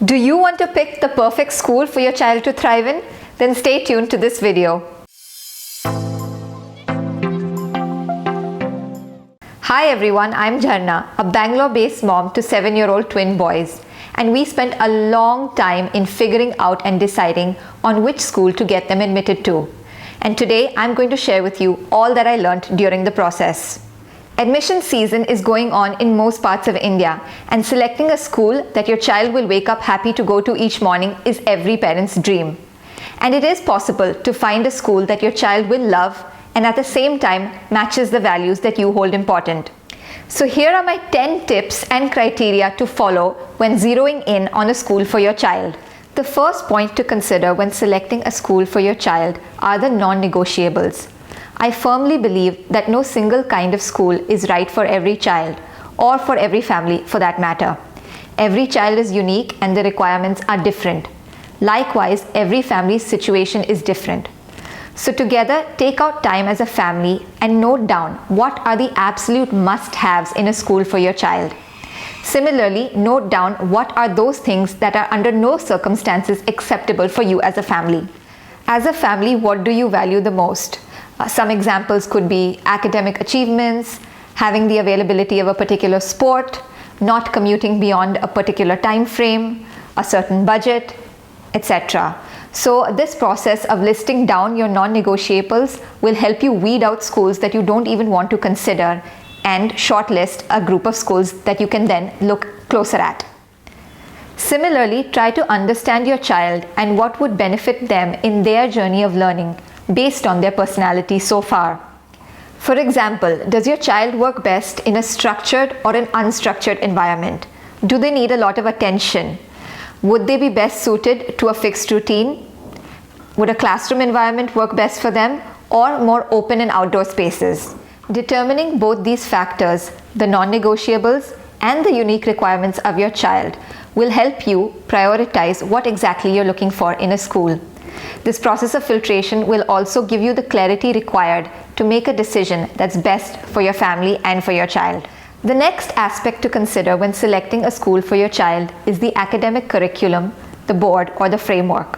Do you want to pick the perfect school for your child to thrive in? Then stay tuned to this video. Hi everyone, I'm Jharna, a Bangalore-based mom to 7-year-old twin boys. And we spent a long time in figuring out and deciding on which school to get them admitted to. And today I'm going to share with you all that I learned during the process. Admission season is going on in most parts of India, and selecting a school that your child will wake up happy to go to each morning is every parent's dream. And it is possible to find a school that your child will love and at the same time matches the values that you hold important. So here are my 10 tips and criteria to follow when zeroing in on a school for your child. The first point to consider when selecting a school for your child are the non-negotiables. I firmly believe that no single kind of school is right for every child, or for every family for that matter. Every child is unique and the requirements are different. Likewise, every family's situation is different. So together, take out time as a family and note down what are the absolute must-haves in a school for your child. Similarly, note down what are those things that are under no circumstances acceptable for you as a family. As a family, what do you value the most? Some examples could be academic achievements, having the availability of a particular sport, not commuting beyond a particular time frame, a certain budget, etc. So this process of listing down your non-negotiables will help you weed out schools that you don't even want to consider and shortlist a group of schools that you can then look closer at. Similarly, try to understand your child and what would benefit them in their journey of learning based on their personality so far. For example, does your child work best in a structured or an unstructured environment? Do they need a lot of attention? Would they be best suited to a fixed routine? Would a classroom environment work best for them, or more open and outdoor spaces? Determining both these factors, the non-negotiables and the unique requirements of your child, will help you prioritize what exactly you're looking for in a school. This process of filtration will also give you the clarity required to make a decision that's best for your family and for your child. The next aspect to consider when selecting a school for your child is the academic curriculum, the board, or the framework.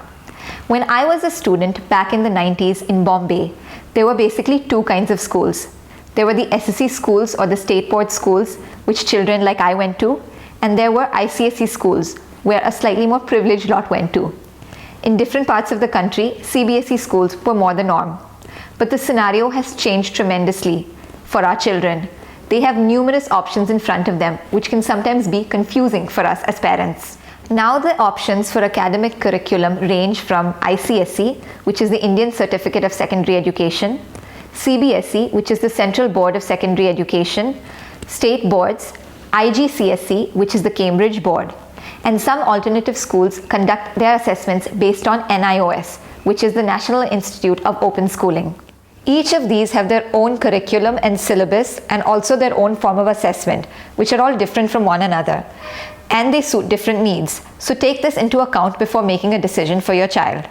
When I was a student back in the 90s in Bombay, there were basically two kinds of schools. There were the SSC schools or the state board schools, which children like I went to, and there were ICSE schools, where a slightly more privileged lot went to. In different parts of the country, CBSE schools were more the norm. But the scenario has changed tremendously for our children. They have numerous options in front of them, which can sometimes be confusing for us as parents. Now the options for academic curriculum range from ICSE, which is the Indian Certificate of Secondary Education, CBSE, which is the Central Board of Secondary Education, state boards, IGCSE, which is the Cambridge Board. And some alternative schools conduct their assessments based on NIOS, which is the National Institute of Open Schooling. Each of these have their own curriculum and syllabus and also their own form of assessment, which are all different from one another. And they suit different needs. So take this into account before making a decision for your child.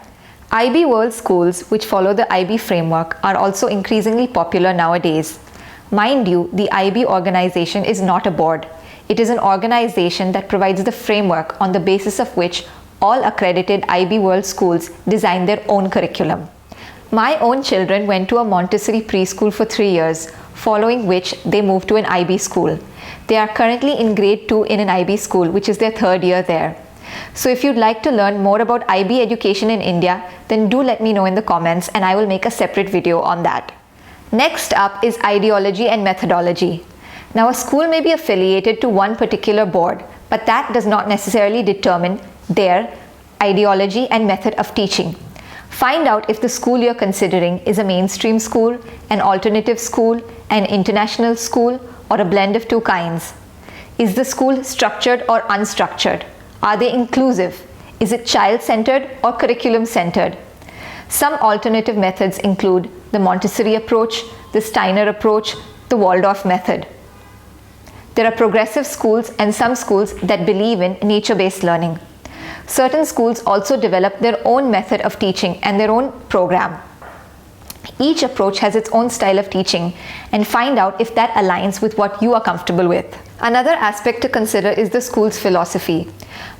IB World schools, which follow the IB framework, are also increasingly popular nowadays. Mind you, the IB organization is not a board. It is an organization that provides the framework on the basis of which all accredited IB World schools design their own curriculum. My own children went to a Montessori preschool for 3 years, following which they moved to an IB school. They are currently in grade 2 in an IB school, which is their 3rd year there. So if you'd like to learn more about IB education in India, then do let me know in the comments and I will make a separate video on that. Next up is ideology and methodology. Now, a school may be affiliated to one particular board, but that does not necessarily determine their ideology and method of teaching. Find out if the school you're considering is a mainstream school, an alternative school, an international school, or a blend of two kinds. Is the school structured or unstructured? Are they inclusive? Is it child-centered or curriculum-centered? Some alternative methods include the Montessori approach, the Steiner approach, the Waldorf method. There are progressive schools and some schools that believe in nature-based learning. Certain schools also develop their own method of teaching and their own program. Each approach has its own style of teaching, and find out if that aligns with what you are comfortable with. Another aspect to consider is the school's philosophy.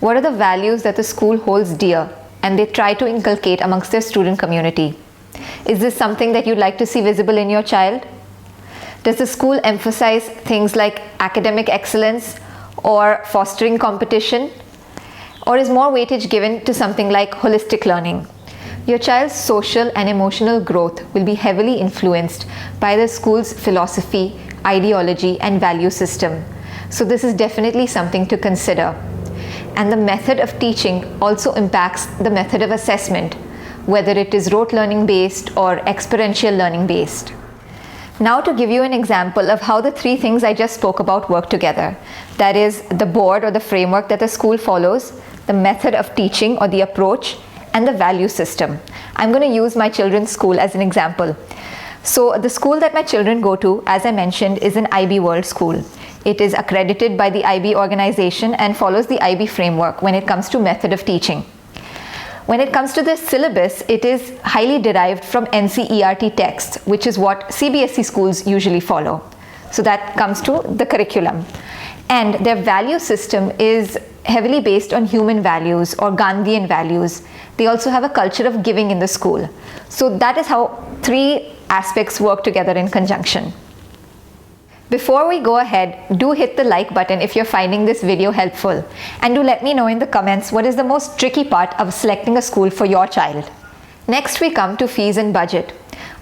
What are the values that the school holds dear and they try to inculcate amongst their student community? Is this something that you'd like to see visible in your child? Does the school emphasize things like academic excellence or fostering competition? Or is more weightage given to something like holistic learning? Your child's social and emotional growth will be heavily influenced by the school's philosophy, ideology, and value system. So this is definitely something to consider. And the method of teaching also impacts the method of assessment, whether it is rote learning based or experiential learning based. Now to give you an example of how the three things I just spoke about work together. That is the board or the framework that the school follows, the method of teaching or the approach, and the value system. I'm going to use my children's school as an example. So the school that my children go to, as I mentioned, is an IB World School. It is accredited by the IB organization and follows the IB framework when it comes to method of teaching. When it comes to the syllabus, it is highly derived from NCERT texts, which is what CBSE schools usually follow. So that comes to the curriculum. And their value system is heavily based on human values or Gandhian values. They also have a culture of giving in the school. So that is how three aspects work together in conjunction. Before we go ahead, do hit the like button if you're finding this video helpful, and do let me know in the comments what is the most tricky part of selecting a school for your child. Next we come to fees and budget.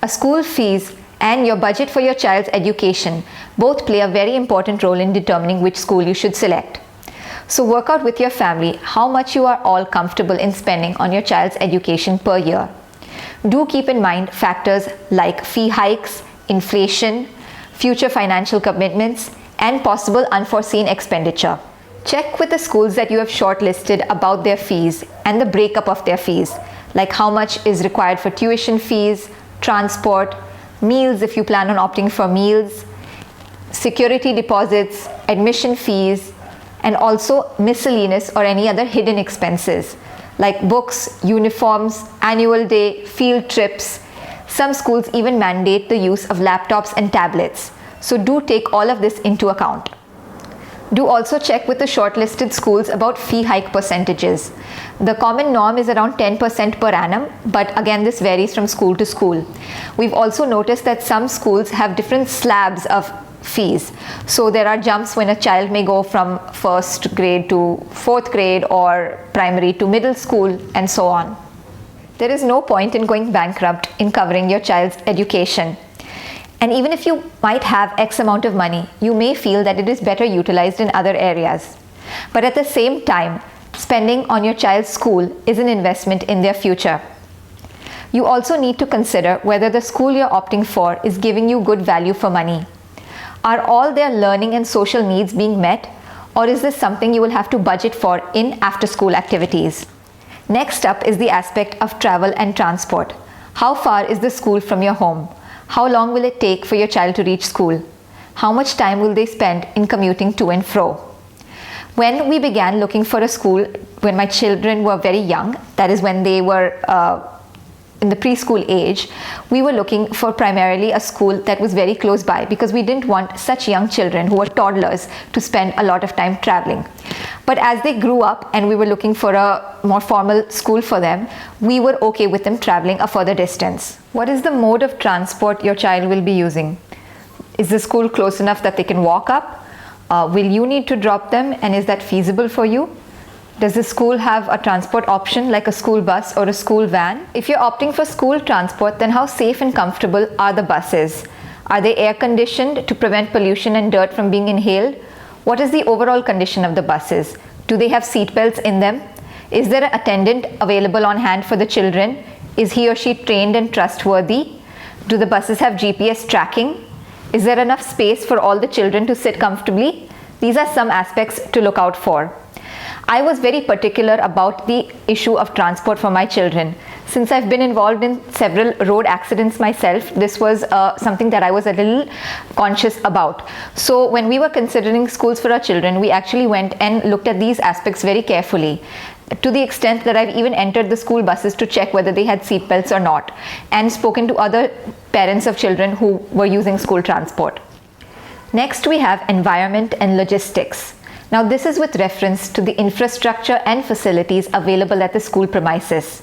A school fees and your budget for your child's education both play a very important role in determining which school you should select. So work out with your family how much you are all comfortable in spending on your child's education per year. Do keep in mind factors like fee hikes, inflation, future financial commitments, and possible unforeseen expenditure. Check with the schools that you have shortlisted about their fees and the breakup of their fees, like how much is required for tuition fees, transport, meals if you plan on opting for meals, security deposits, admission fees, and also miscellaneous or any other hidden expenses like books, uniforms, annual day, field trips. Some schools even mandate the use of laptops and tablets. So do take all of this into account. Do also check with the shortlisted schools about fee hike percentages. The common norm is around 10% per annum, but again this varies from school to school. We've also noticed that some schools have different slabs of fees. So there are jumps when a child may go from first grade to fourth grade or primary to middle school and so on. There is no point in going bankrupt in covering your child's education. And even if you might have X amount of money, you may feel that it is better utilized in other areas. But at the same time, spending on your child's school is an investment in their future. You also need to consider whether the school you're opting for is giving you good value for money. Are all their learning and social needs being met, or is this something you will have to budget for in after-school activities? Next up is the aspect of travel and transport. How far is the school from your home? How long will it take for your child to reach school? How much time will they spend in commuting to and fro? When we began looking for a school when my children were very young, that is when they were in the preschool age, we were looking for primarily a school that was very close by because we didn't want such young children who were toddlers to spend a lot of time traveling. But as they grew up and we were looking for a more formal school for them, we were okay with them traveling a further distance. What is the mode of transport your child will be using? Is the school close enough that they can walk up? Will you need to drop them, and is that feasible for you? Does the school have a transport option like a school bus or a school van? If you're opting for school transport, then how safe and comfortable are the buses? Are they air conditioned to prevent pollution and dirt from being inhaled? What is the overall condition of the buses? Do they have seat belts in them? Is there an attendant available on hand for the children? Is he or she trained and trustworthy? Do the buses have GPS tracking? Is there enough space for all the children to sit comfortably? These are some aspects to look out for. I was very particular about the issue of transport for my children. Since I've been involved in several road accidents myself, this was something that I was a little conscious about. So when we were considering schools for our children, we actually went and looked at these aspects very carefully, to the extent that I've even entered the school buses to check whether they had seat belts or not, and spoken to other parents of children who were using school transport. Next, we have environment and logistics. Now, this is with reference to the infrastructure and facilities available at the school premises.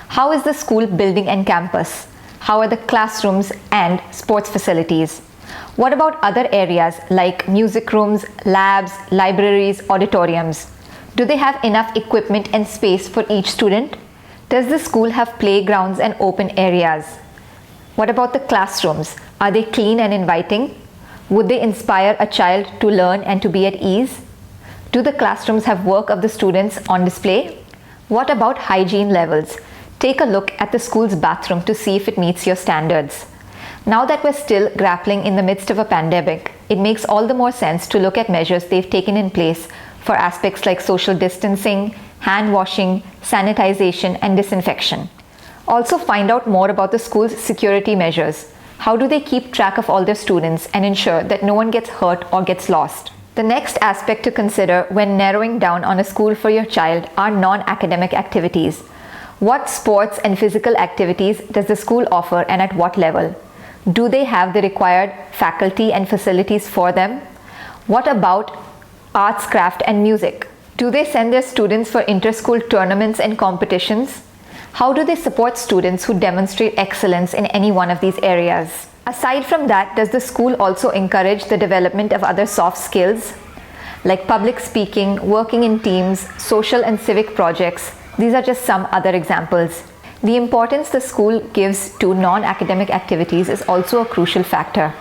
How is the school building and campus? How are the classrooms and sports facilities? What about other areas like music rooms, labs, libraries, auditoriums? Do they have enough equipment and space for each student? Does the school have playgrounds and open areas? What about the classrooms? Are they clean and inviting? Would they inspire a child to learn and to be at ease? Do the classrooms have work of the students on display? What about hygiene levels? Take a look at the school's bathroom to see if it meets your standards. Now that we're still grappling in the midst of a pandemic, it makes all the more sense to look at measures they've taken in place for aspects like social distancing, hand washing, sanitization, and disinfection. Also, find out more about the school's security measures. How do they keep track of all their students and ensure that no one gets hurt or gets lost? The next aspect to consider when narrowing down on a school for your child are non-academic activities. What sports and physical activities does the school offer and at what level? Do they have the required faculty and facilities for them? What about arts, craft, and music? Do they send their students for inter-school tournaments and competitions? How do they support students who demonstrate excellence in any one of these areas? Aside from that, does the school also encourage the development of other soft skills like public speaking, working in teams, social and civic projects? These are just some other examples. The importance the school gives to non-academic activities is also a crucial factor.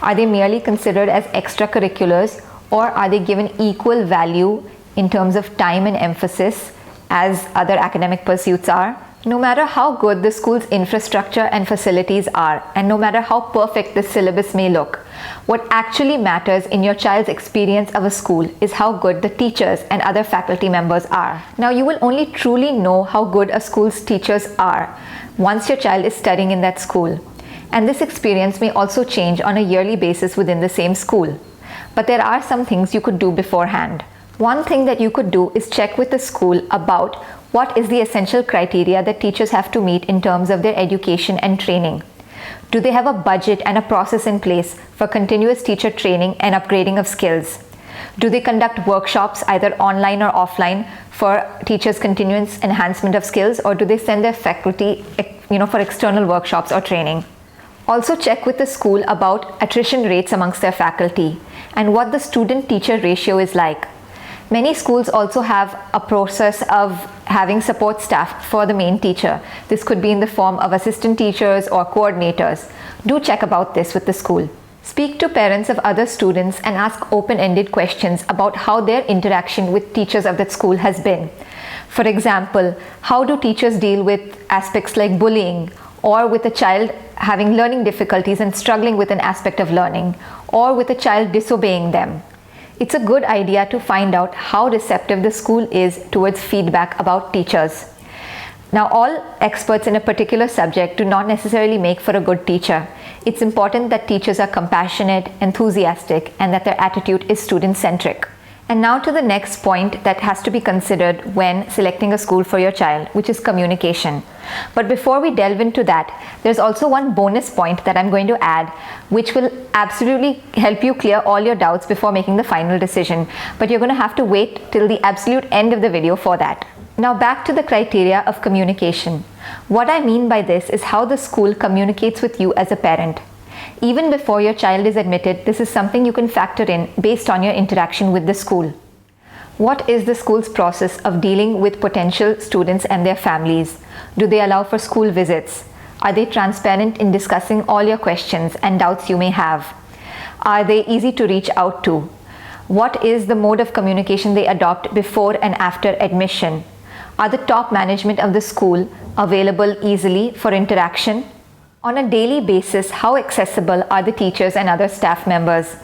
Are they merely considered as extracurriculars, or are they given equal value in terms of time and emphasis as other academic pursuits are? No matter how good the school's infrastructure and facilities are, and no matter how perfect the syllabus may look, what actually matters in your child's experience of a school is how good the teachers and other faculty members are. Now, you will only truly know how good a school's teachers are once your child is studying in that school. And this experience may also change on a yearly basis within the same school. But there are some things you could do beforehand. One thing that you could do is check with the school about what is the essential criteria that teachers have to meet in terms of their education and training. Do they have a budget and a process in place for continuous teacher training and upgrading of skills? Do they conduct workshops either online or offline for teachers' continuous enhancement of skills, or do they send their faculty for external workshops or training? Also check with the school about attrition rates amongst their faculty and what the student-teacher ratio is like. Many schools also have a process of having support staff for the main teacher. This could be in the form of assistant teachers or coordinators. Do check about this with the school. Speak to parents of other students and ask open-ended questions about how their interaction with teachers of that school has been. For example, how do teachers deal with aspects like bullying, or with a child having learning difficulties and struggling with an aspect of learning, or with a child disobeying them? It's a good idea to find out how receptive the school is towards feedback about teachers. Now, all experts in a particular subject do not necessarily make for a good teacher. It's important that teachers are compassionate, enthusiastic, and that their attitude is student-centric. And now to the next point that has to be considered when selecting a school for your child, which is communication. But before we delve into that, there's also one bonus point that I'm going to add, which will absolutely help you clear all your doubts before making the final decision. But you're going to have to wait till the absolute end of the video for that. Now back to the criteria of communication. What I mean by this is how the school communicates with you as a parent. Even before your child is admitted, this is something you can factor in based on your interaction with the school. What is the school's process of dealing with potential students and their families? Do they allow for school visits? Are they transparent in discussing all your questions and doubts you may have? Are they easy to reach out to? What is the mode of communication they adopt before and after admission? Are the top management of the school available easily for interaction? On a daily basis, how accessible are the teachers and other staff members?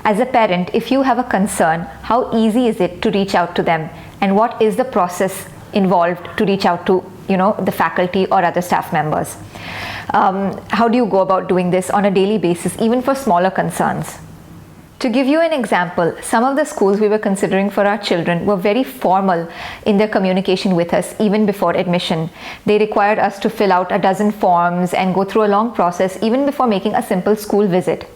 As a parent, if you have a concern, how easy is it to reach out to them? And what is the process involved to reach out to, the faculty or other staff members? How do you go about doing this on a daily basis, even for smaller concerns? To give you an example, some of the schools we were considering for our children were very formal in their communication with us even before admission. They required us to fill out a dozen forms and go through a long process even before making a simple school visit.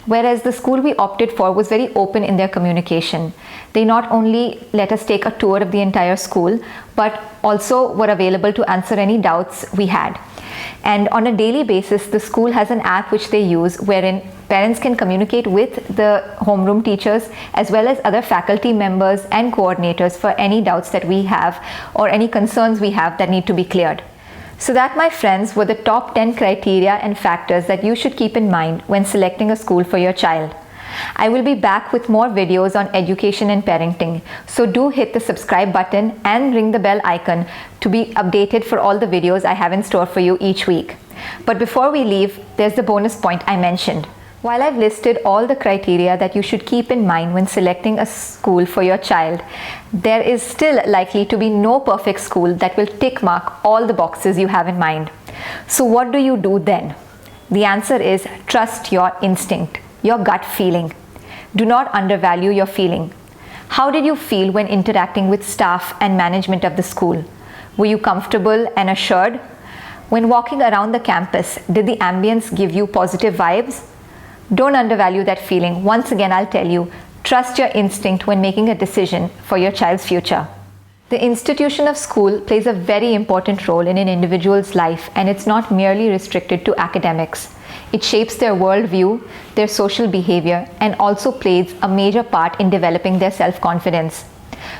Whereas the school we opted for was very open in their communication. They not only let us take a tour of the entire school, but also were available to answer any doubts we had. And on a daily basis, the school has an app which they use wherein parents can communicate with the homeroom teachers as well as other faculty members and coordinators for any doubts that we have or any concerns we have that need to be cleared. So that, my friends, were the top 10 criteria and factors that you should keep in mind when selecting a school for your child. I will be back with more videos on education and parenting, so do hit the subscribe button and ring the bell icon to be updated for all the videos I have in store for you each week. But before we leave, there's the bonus point I mentioned. While I've listed all the criteria that you should keep in mind when selecting a school for your child, there is still likely to be no perfect school that will tick mark all the boxes you have in mind. So what do you do then? The answer is trust your instinct, your gut feeling. Do not undervalue your feeling. How did you feel when interacting with staff and management of the school? Were you comfortable and assured? When walking around the campus, did the ambience give you positive vibes? Don't undervalue that feeling. Once again, I'll tell you, trust your instinct when making a decision for your child's future. The institution of school plays a very important role in an individual's life, and it's not merely restricted to academics. It shapes their worldview, their social behavior, and also plays a major part in developing their self-confidence.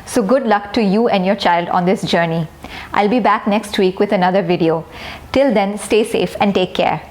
So good luck to you and your child on this journey. I'll be back next week with another video. Till then, stay safe and take care.